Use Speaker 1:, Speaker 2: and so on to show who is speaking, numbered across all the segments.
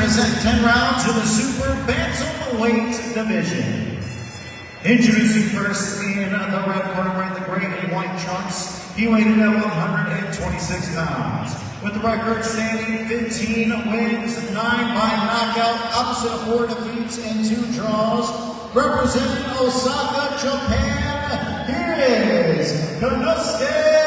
Speaker 1: present 10 rounds in the Super Bantamweight division. Introducing first in the red corner wearing the gray and white trunks. He weighed in at 126 pounds. With the record standing 15 wins, 9 by knockout, opposite of 4 defeats and 2 draws. Representing Osaka, Japan, here is Konosuke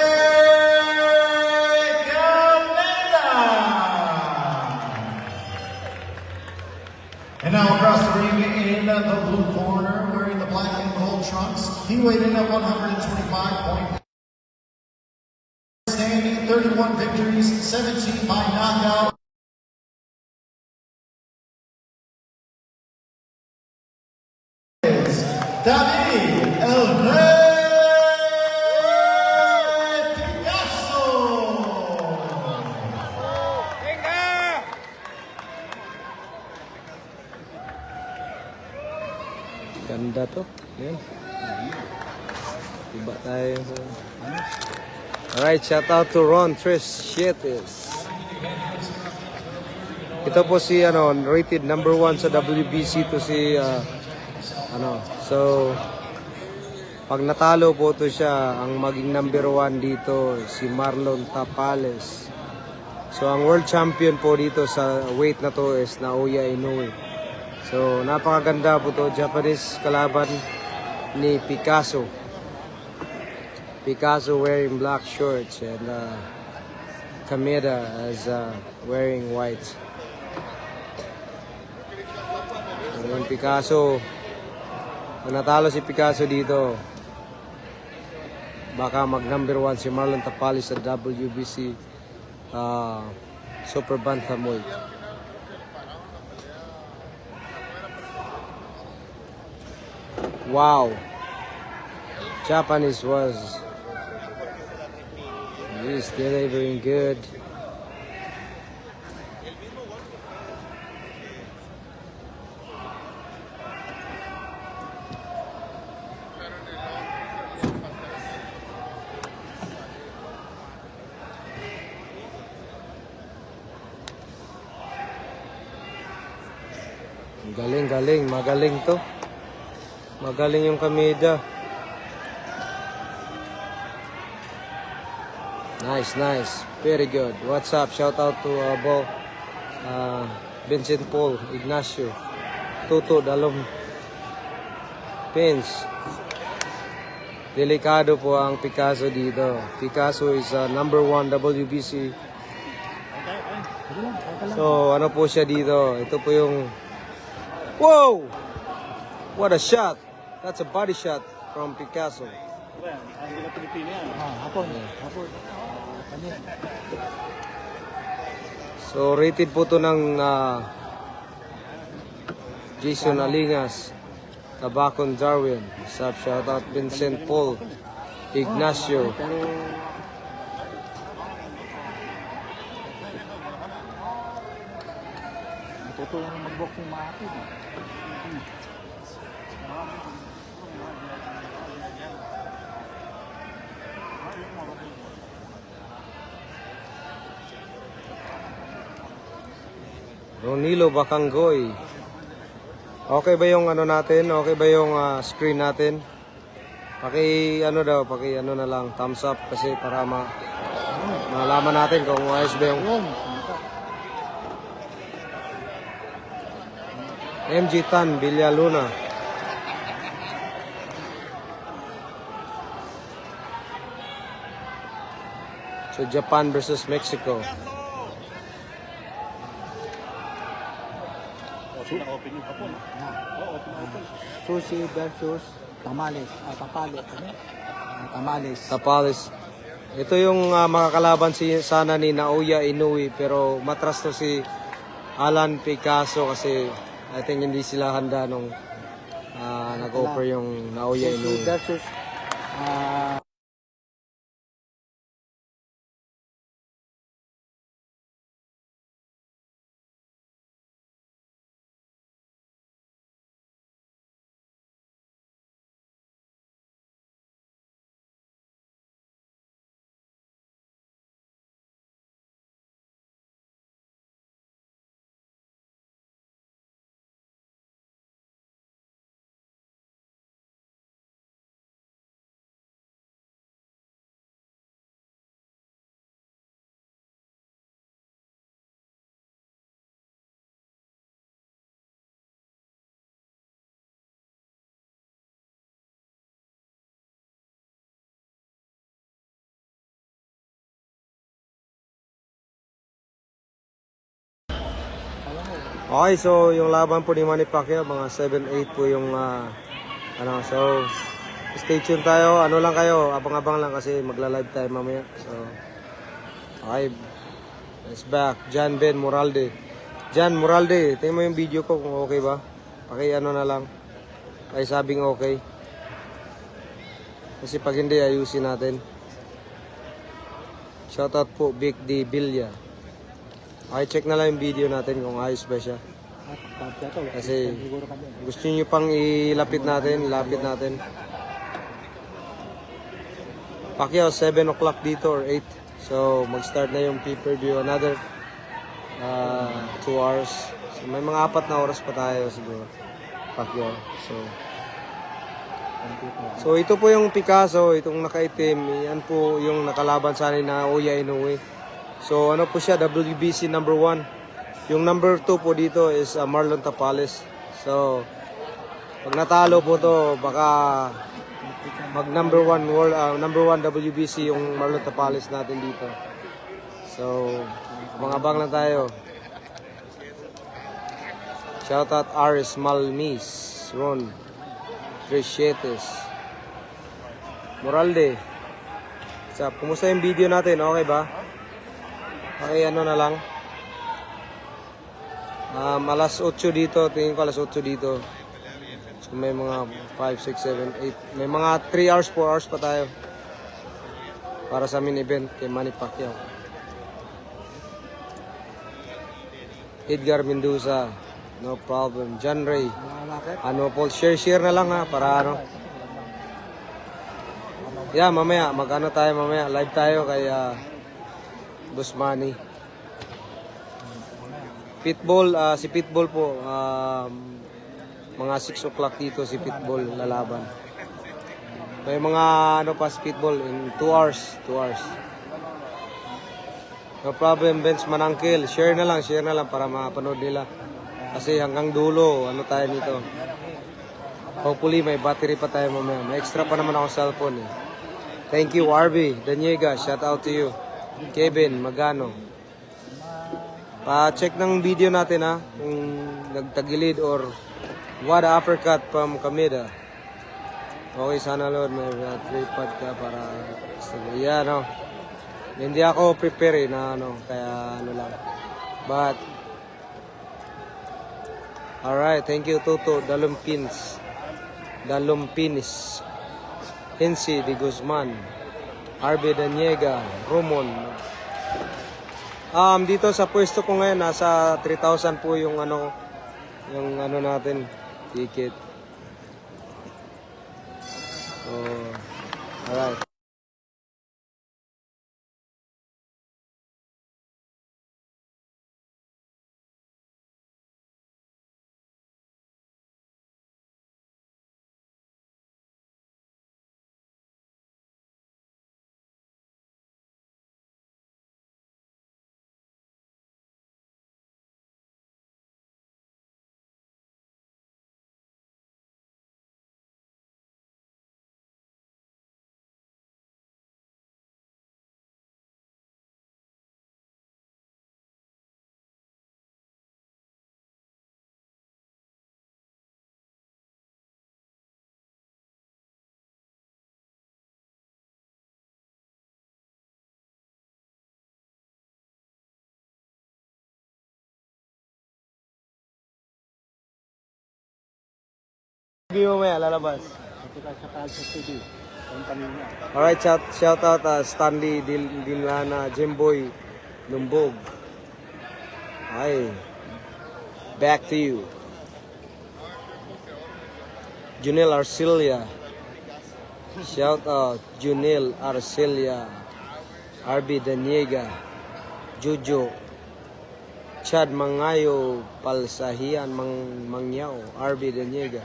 Speaker 1: And now across the ring in the blue corner, wearing the black and gold trunks, he weighed in at 125 standing, 31 victories, 17 by knockout. David El Rey Picasso.
Speaker 2: Ganda to. Yan. Iba tayo sa... Alright, shout out to Ron Trishetes. Ito po si rated number 1 sa WBC to si so pag natalo po to siya, ang maging number 1 dito si Marlon Tapales. So ang world champion po dito sa weight na to is Naoya Inoue. So napakaganda po to, Japanese kalaban ni Picasso. Picasso wearing black shorts and Kameda is wearing white. So yung Picasso, kung natalo si Picasso dito, baka mag number 1 si Marlon Tapales sa WBC Super Bantamweight. Wow, Japanese was he's delivering good. Galing, magaling to. Magaling yung Kameda. Nice. Very good. What's up? Shout out to Vincent Paul, Ignacio, Tuto, Dalom, Pins. Delikado po ang Picasso dito. Picasso is number 1 WBC. So, ano po siya dito? Ito po yung... Whoa! What a shot! That's a body shot from Picasso. So rated po to ng Jason Alingas, Tabacon Darwin, shout out Vincent Paul, Ignacio.
Speaker 3: Tutulong mag-boxing mga akin.
Speaker 2: Ronilo Bacanggoy. Okay ba yung natin? Okay ba yung screen natin? Paki na lang thumbs up kasi para malaman natin kung ayos ba yung MG Tan Villaluna. So Japan versus Mexico.
Speaker 3: Sushi versus tamales.
Speaker 2: Tapales. Ito yung makakalaban sana ni Naoya Inoue, pero matras to si Alan Picasso kasi I think hindi sila handa nung nag-offer yung Naoya Inoue.
Speaker 3: Sushi versus
Speaker 2: Okay, so yung laban po ni Manny Pacquiao, mga 7-8 po yung so stay tuned tayo. Ano lang kayo, abang-abang lang kasi magla-live tayo mamaya. So okay, it's back. Jan Ben Moralde. Jan Moralde, tingnan mo yung video ko kung okay ba. Paki-ano na lang. Ay sabing okay. Kasi pag hindi, ayusin natin. Shoutout po Big D Villa. Okay, check na lang yung video natin kung ayos ba siya. Kasi gusto nyo pang ilapit natin, lapit natin. Pacquiao 7 o'clock dito or 8. So mag-start na yung pay-per-view. Another 2 hours. So may mga 4 na oras pa tayo siguro. Pacquiao. So ito po yung Picasso, itong nakaitim. Yan po yung nakalaban sa akin na Oya Inoue. So ano po siya, WBC number 1. Yung number 2 po dito is Marlon Tapales. So pag natalo po to, baka mag number 1 world, number 1 WBC yung Marlon Tapales natin dito. So abang-abang lang tayo. Shoutout Aris Malmis, Ron Trishetes, Moralde. So, kumusta yung video natin? Okay ba? Okay, ano na lang. Alas 8 dito. Tingin ko alas 8 dito. So, may mga 5, 6, 7, 8. May mga 3 hours, 4 hours pa tayo. Para sa main event kay Manny Pacquiao. Edgar Mendoza. No problem. John Ray. Ano po, share na lang ha. Para ano. Yeah, mamaya. Mag-ano tayo mamaya. Live tayo kay Boss Manny. Pitbull, si Pitbull po, mga 6 o'clock dito si Pitbull lalaban. May mga ano pa si Pitbull in 2 hours. 2 hours. No problem, Benz Manangkil. Share na lang para mapanood nila. Kasi hanggang dulo, ano tayo nito. Hopefully may battery pa tayo mamaya. May extra pa naman ako cellphone eh. Thank you, RB Daniega. Shout out to you. Kevin Magano. Pa-check ng video natin ha, kung nagtagilid or what uppercut from Kameda. Okay, sana Lord, may tripod ka para yeah, no. Hindi ako prepare na ano, kaya ano lang. But alright, thank you Toto Dalumpinis. Hensi de Guzman. RB Daniega, Romon. Dito sa pwesto ko ngayon nasa 3,000 po yung ano natin ticket. So, alright. Video mo yan, lalabas. Alright, shout out Stanley Dilana, Jimboy Lumbog. Hi. Back to you. Junel Arcelia. Shout out Junel Arcelia. RB Daniega. Jojo. Chad Mangayo Palsahian Mangyao. RB Daniega.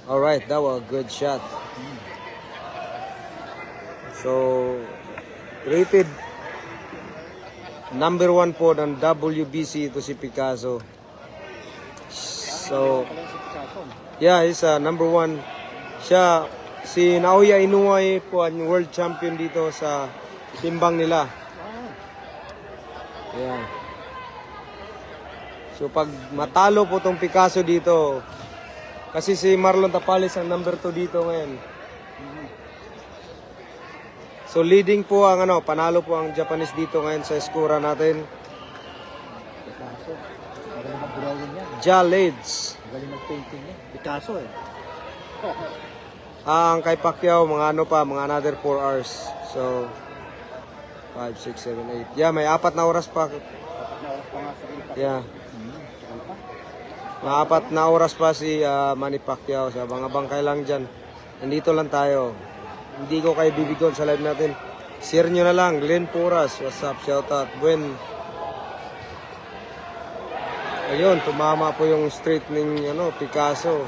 Speaker 2: Alright, that was a good shot. So, rated number 1 po ng WBC ito si Picasso. So, yeah, he's number 1. Siya, si Naoya Inoue po ang world champion dito sa timbang nila. Ayan. So pag matalo po tong Picasso dito, kasi si Marlon Tapales ang number 2 dito ngayon. So leading po ang panalo po ang Japanese dito ngayon sa skura natin.
Speaker 3: Picasso. Magaling mag-drawing yan.
Speaker 2: Jalades.
Speaker 3: Magaling mag-painting yan. Picasso eh.
Speaker 2: Ang kay Pacquiao, mga mga another 4 hours. So, 5, 6, 7, 8. Yeah, may 4 na oras pa. Yeah. May 4 na oras pa si Manny Pacquiao. So, abang-abang lang dyan. Nandito lang tayo. Hindi ko kayo bibigon sa live natin. Share nyo na lang. Glenn Puras. What's up? Shout out. Gwen. Ayun, tumama po yung street ng Picasso.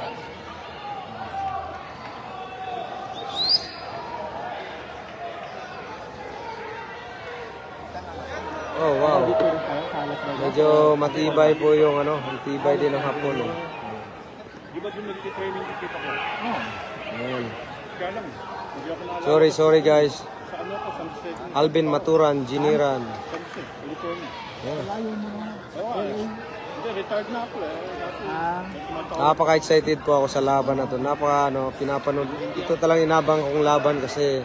Speaker 2: Oh, wow.
Speaker 3: Dito rin tayo sa Las Vegas.
Speaker 2: Medyo matibay po yung matibay din ang hapon.
Speaker 4: Di ba doon nagtitraining dito ako?
Speaker 3: Oh.
Speaker 2: Ayan.
Speaker 4: Kaya lang, hindi ako naalala.
Speaker 2: Sorry guys.
Speaker 4: Sa ano ako, Sunset.
Speaker 2: Alvin Maturan, Giniran.
Speaker 4: Sunset, California.
Speaker 2: Yeah.
Speaker 3: Layo mo na.
Speaker 4: Oo, hindi, retired na ako eh.
Speaker 3: Ah.
Speaker 2: Napaka-excited po ako sa laban na to. Pinapanood. Ito talagang inabang kong laban kasi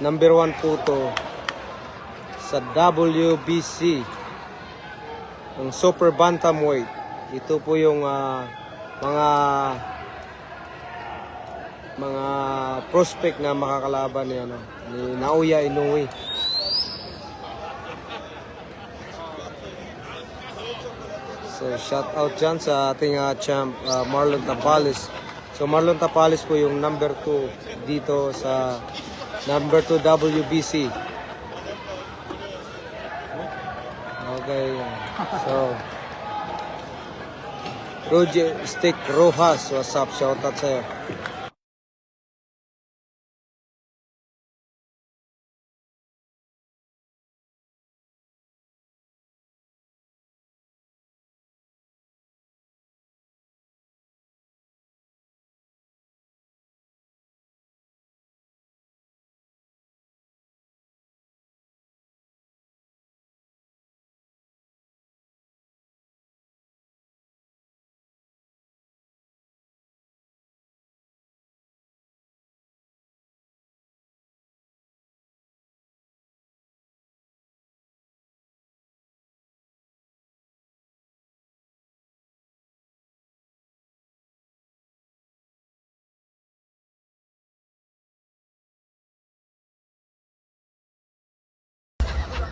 Speaker 2: number 1 po to sa WBC ng Super Bantamweight. Ito po yung mga prospect na makakalaban ni Naoya Inoue. So shout out dyan sa ating champ Marlon Tapales. So Marlon Tapales po yung number 2 dito sa number 2 WBC. Okay. So Roger Stick Rojas, what's up? Shout out sa'yo.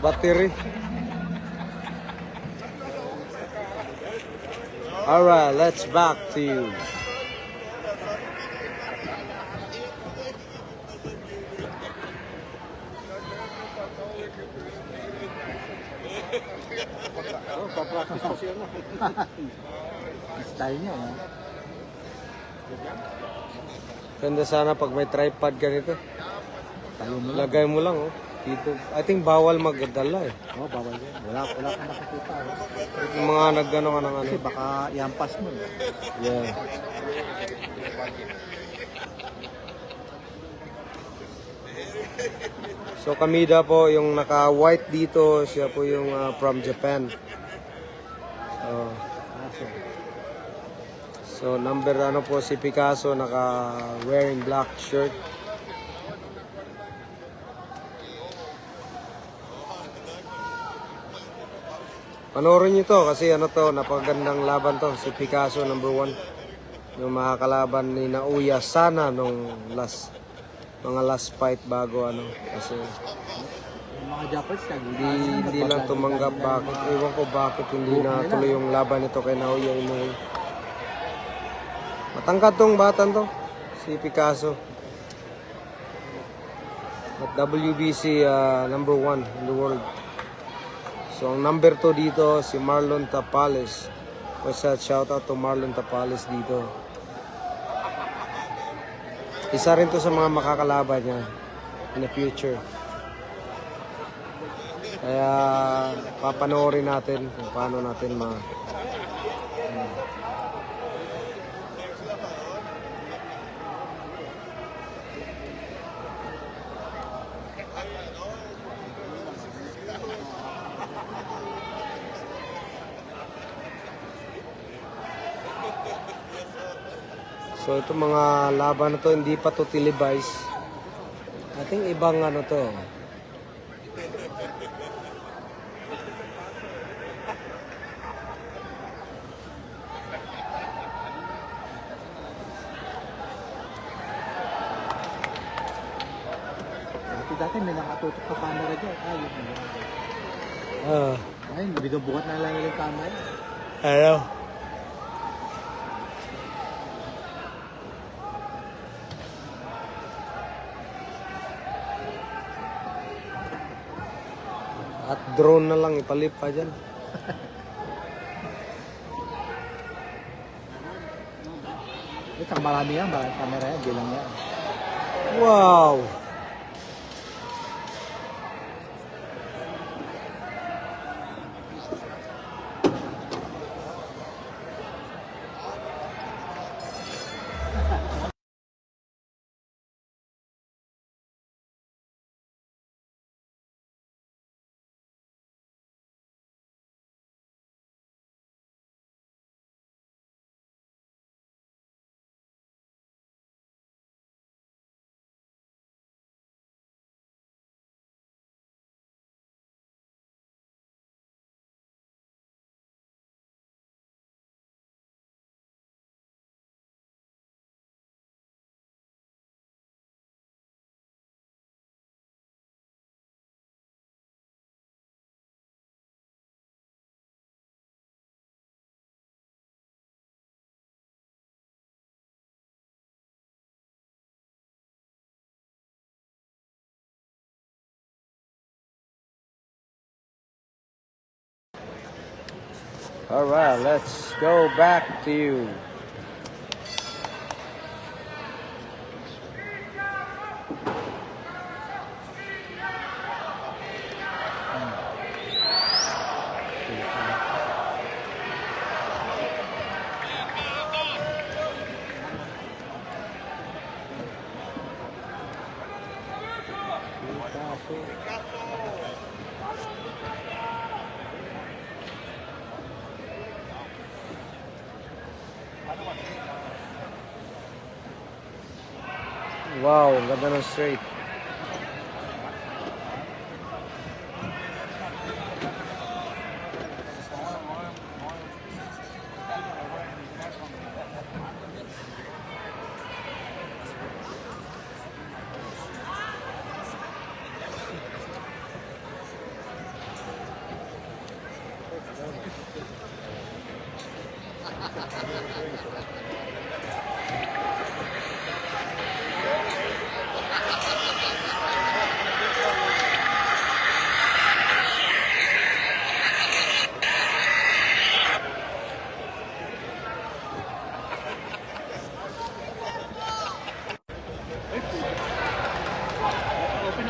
Speaker 2: Battery. Alright, let's back to you.
Speaker 3: Oh, papractice pa siya na. Style niya, no?
Speaker 2: Ganda sana pag may tripod ganito.
Speaker 3: Tayo mo lang.
Speaker 2: Lagay mo lang, dito. I think bawal magdala eh.
Speaker 3: Oh, bawal yan. Wala kang nakakita.
Speaker 2: Yung mga nagano ka ng
Speaker 3: Kasi baka iampas mo.
Speaker 2: Yeah. So Kamida po yung naka-white dito, siya po yung from Japan. So number po si Picasso, naka-wearing black shirt. Panoorin nyo to kasi napagandang laban to. Si Picasso number 1. Yung makakalaban ni Naoya Sana nung mga last fight bago kasi
Speaker 3: Yung mga Japanese
Speaker 2: hindi lang tumanggap bakit. Ewan ko bakit hindi na tuloy yung laban nito kay Naoya Inoue. Matangkad tong batan to, si Picasso. At WBC number 1 in the world. So ang number 2 dito si Marlon Tapales. Shout out to Marlon Tapales dito. Isa rin to sa mga makakalaban niya in the future. Kaya papanoorin natin kung paano natin So itong mga laban na to hindi pa to televised. I think ibang ano to eh.
Speaker 3: Dati may nakatutok pa camera dyan. Yun.
Speaker 2: Ah,
Speaker 3: Ay, binubuhat na lang yung camera.
Speaker 2: ano? At drone na lang ipalip pa dyan.
Speaker 3: Ito, marami yan. Maraming camera yan. Bilang yan.
Speaker 2: Wow! All right, let's go back to you. Wow, ang ganda ng straight.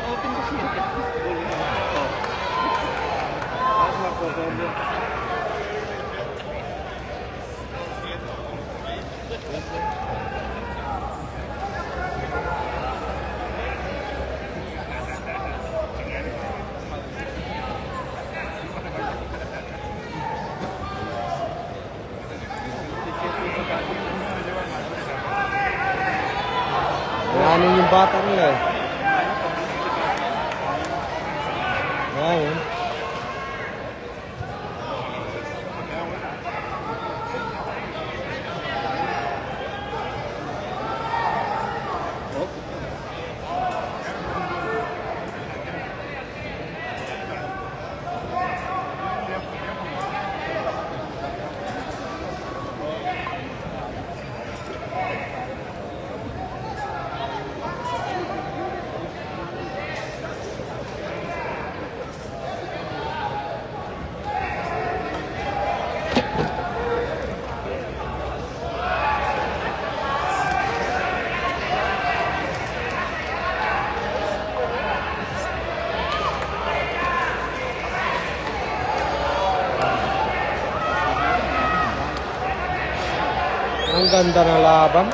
Speaker 4: Open kasi.
Speaker 2: Ano yung bata nila eh. Ayan. Ang ganda ng laban.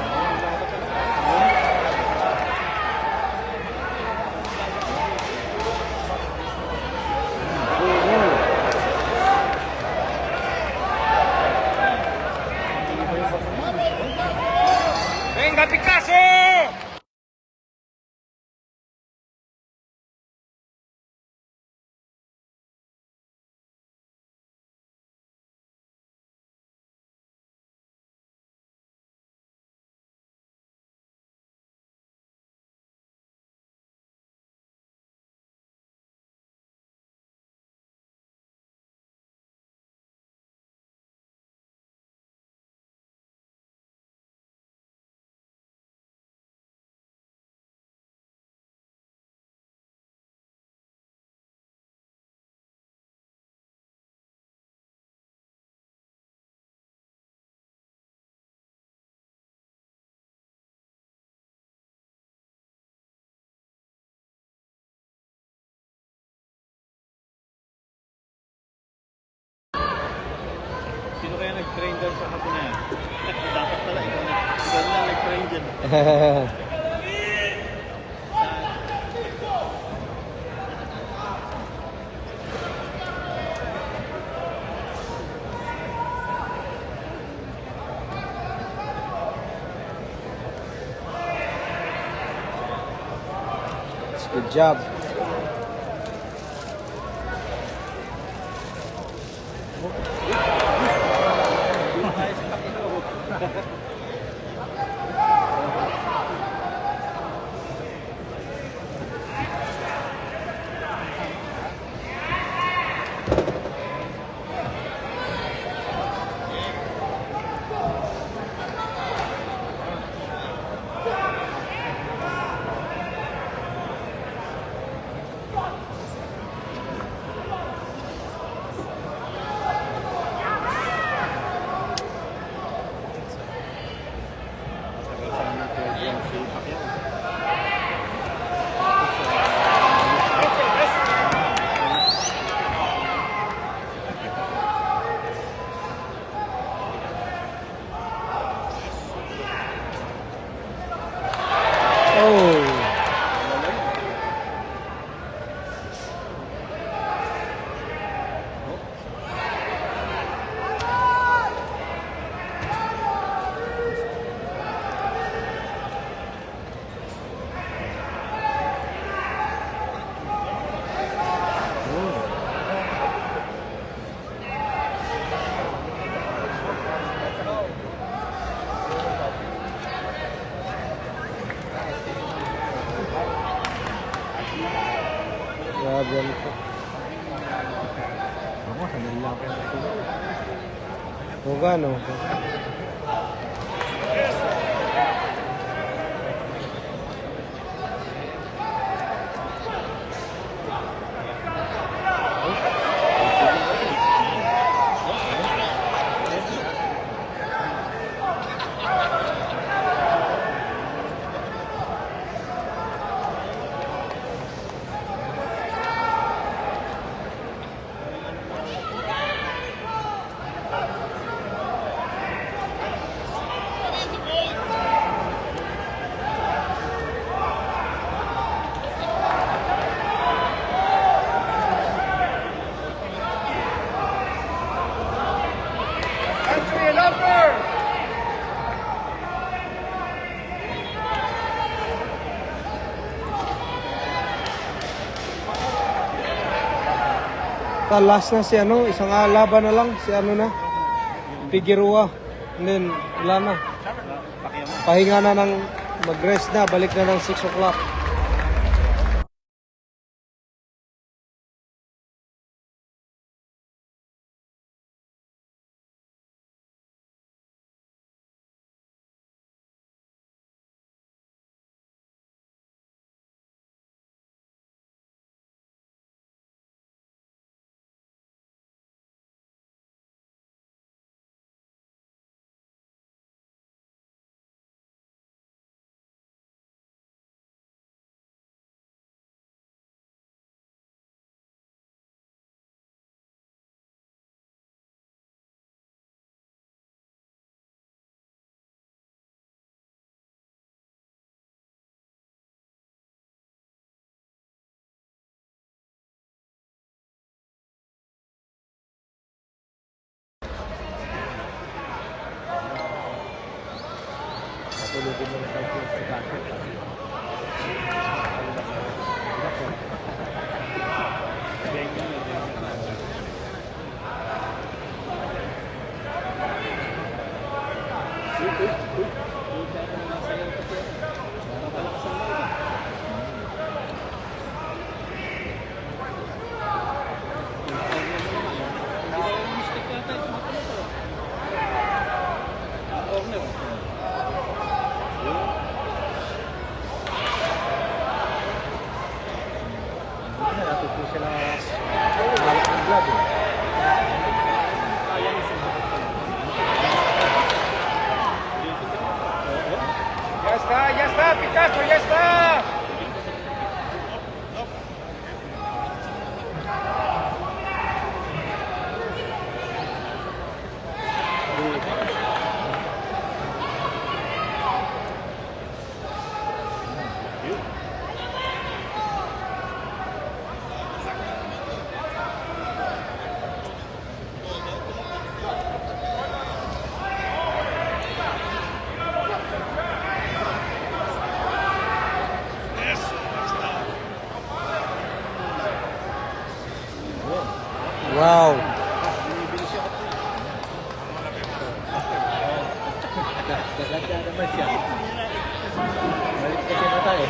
Speaker 4: nag-train doon sa hapon na yan. Dapat pala, ikaw na nag-train dyan.
Speaker 2: Good job. Oh. Grabe yan ito.
Speaker 3: Ako, sanay lang ako yung tulog.
Speaker 2: O gano? Last na si ano, isang laban na lang, si ano na, Figueroa. And then, wala na. Pahinga na ng, mag-rest na, balik na ng 6 o'clock.
Speaker 3: Nagkakadya naman siya. Balik kasi na tayo.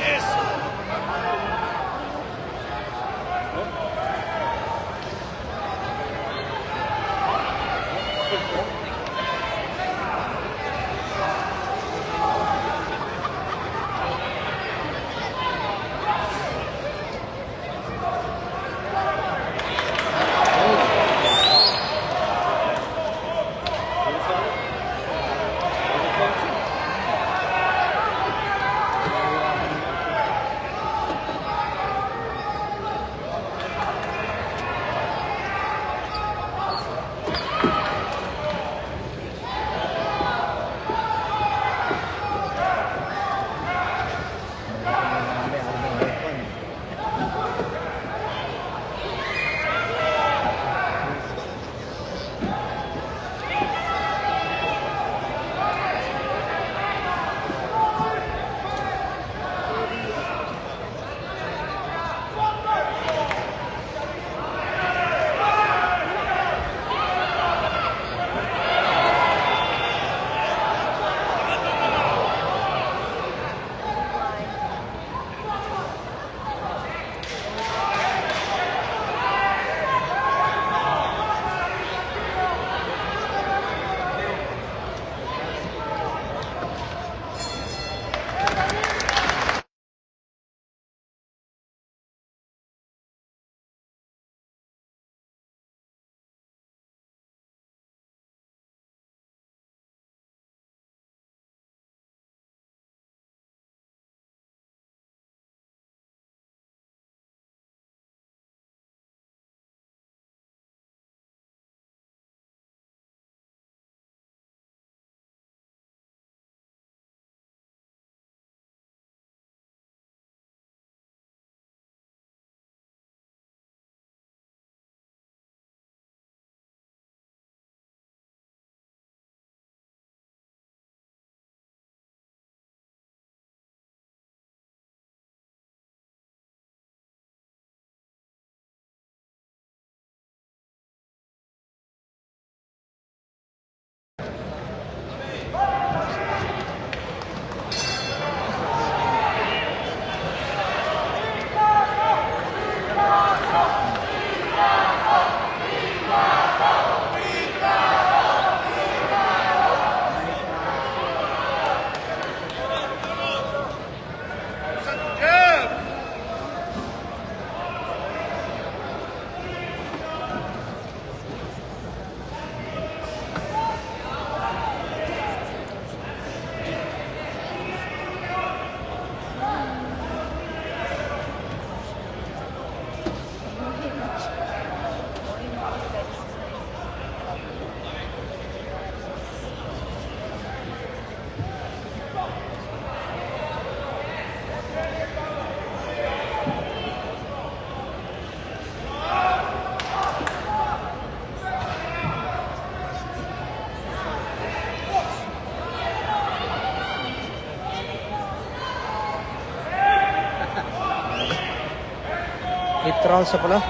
Speaker 2: Hit rounds na pala.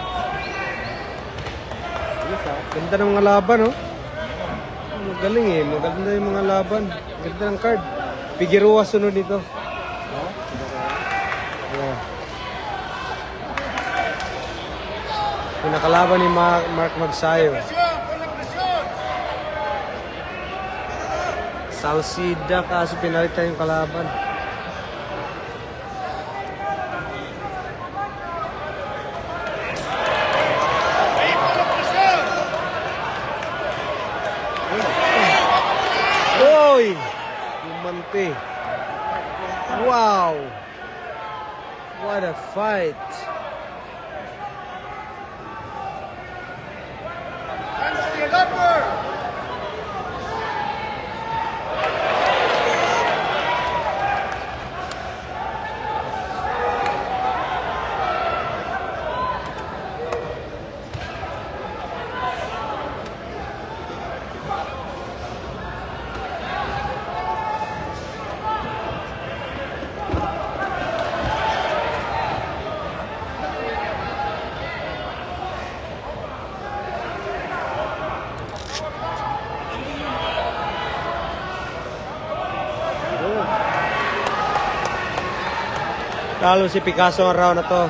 Speaker 2: Ganda ng mga laban, oh. Magaling eh. Maganda yung mga laban. Ganda ng card. Figueroa sunod dito. Yeah. Yung nakalaban ni Mark Magsayo. Salsida kaso pinalitan yung kalaban. Oy! Gumante. Wow! What a fight! Talo si Picasso ang round na to.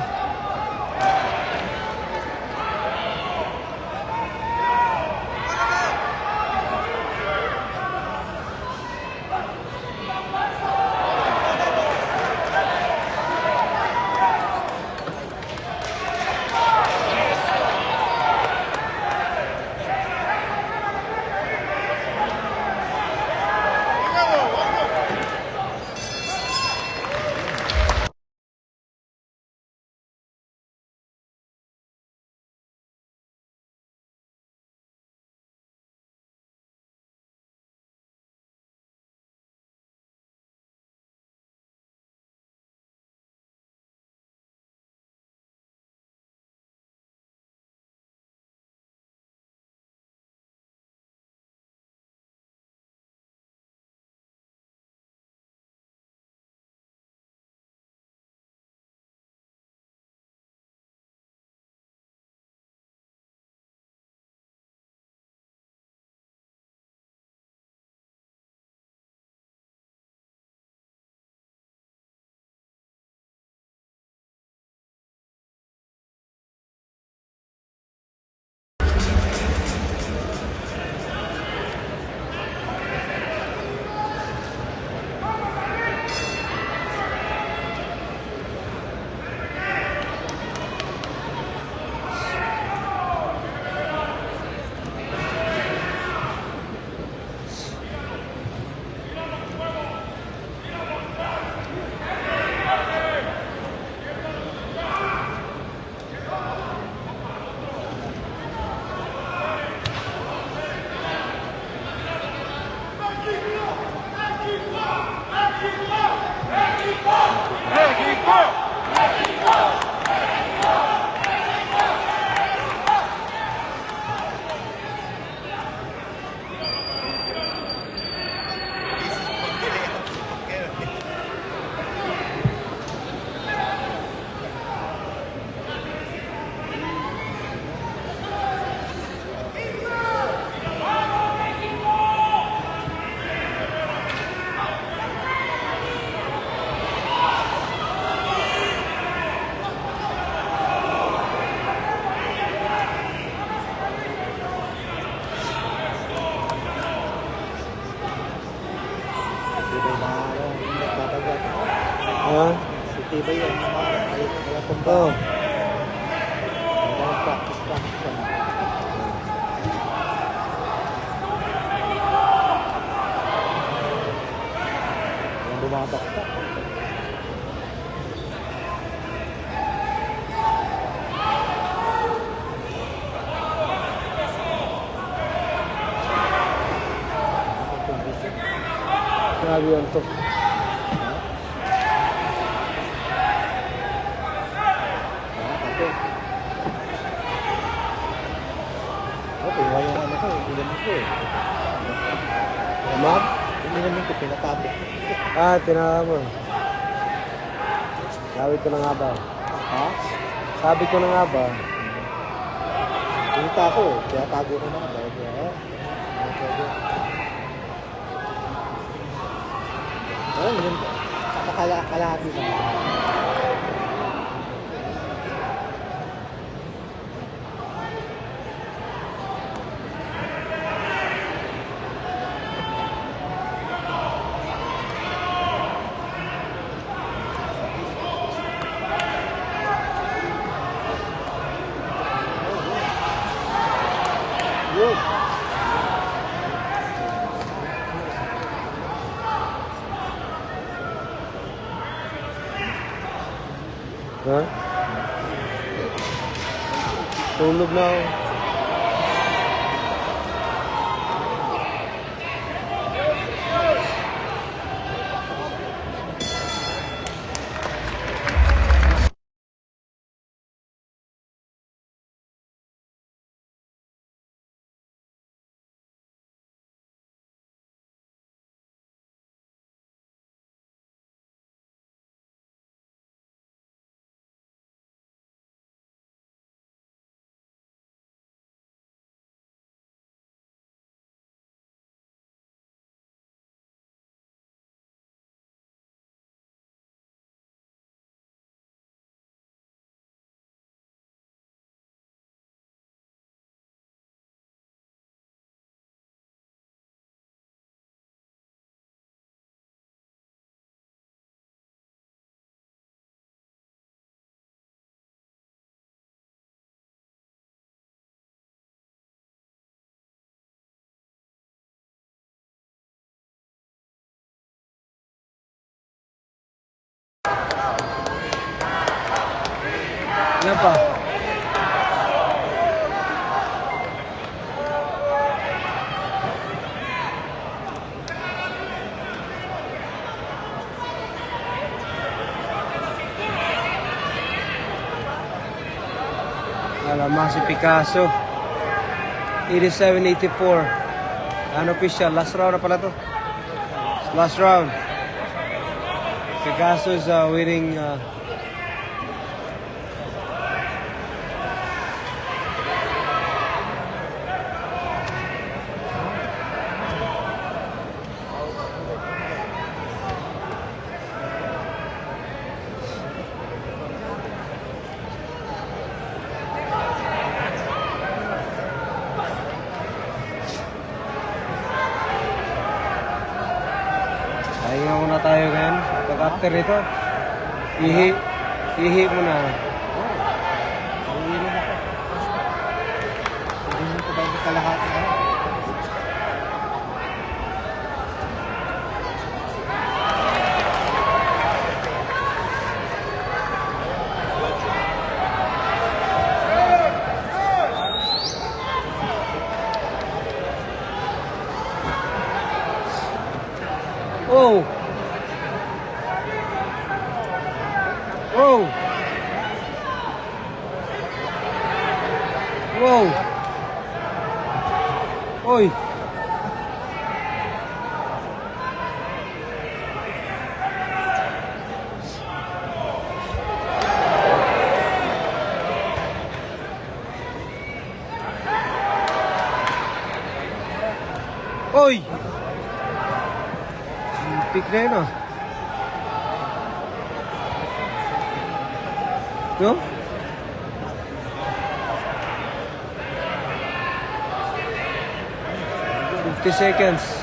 Speaker 2: Ha?
Speaker 3: Tibay yan. Kaya kung
Speaker 2: Oh.
Speaker 3: practice yan. Yung bumabakta.
Speaker 2: Grabe yan to.
Speaker 3: Tingnan yung ano ko, inilamin ko eh.
Speaker 2: Mab?
Speaker 3: Inilamin ko, pinatabot.
Speaker 2: Ah, tinawa mo. Sabi ko na nga ba?
Speaker 3: Ha?
Speaker 2: Sabi ko na nga ba?
Speaker 3: Pinita ko, kaya tago ko na. Dahil kaya, ayun, yun. Kalahati na. Yun.
Speaker 2: Ha? Tulog na ako. Tama si Picasso. 87-84. Unofficial. Last round na pala to. Last round. Picasso is winning. Pahinga muna tayo ngayon. After nito, ihi muna.
Speaker 3: Uwi rin ako. Hindi ko ba yung kalahati na?
Speaker 2: Oh! Oh! Wow! Oy! Oy! Pick na yun ah. No? Seconds.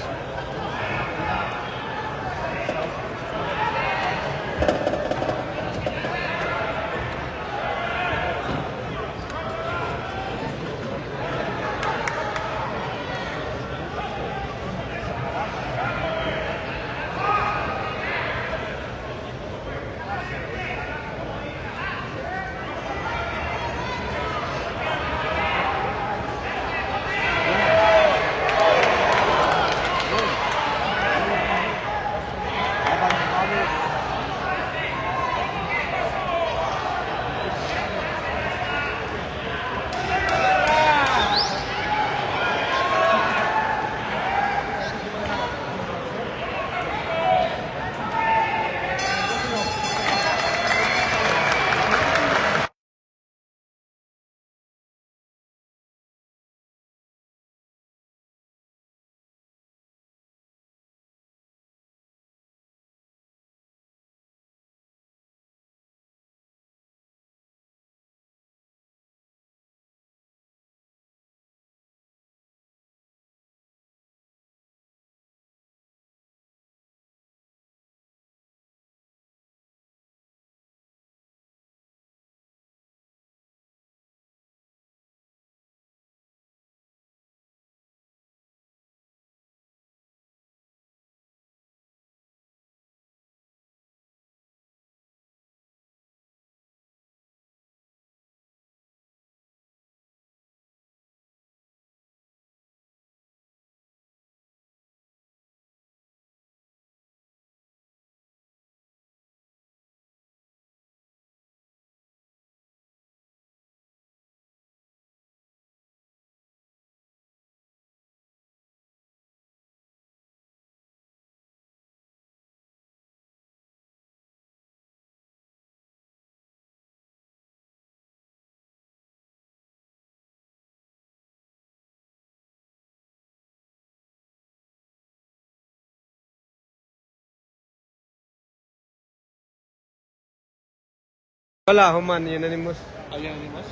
Speaker 2: Wala, human, unanimous.
Speaker 4: Unanimous?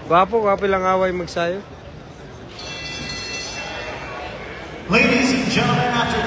Speaker 2: Gwapo lang away magsayo.
Speaker 1: Ladies and gentlemen, after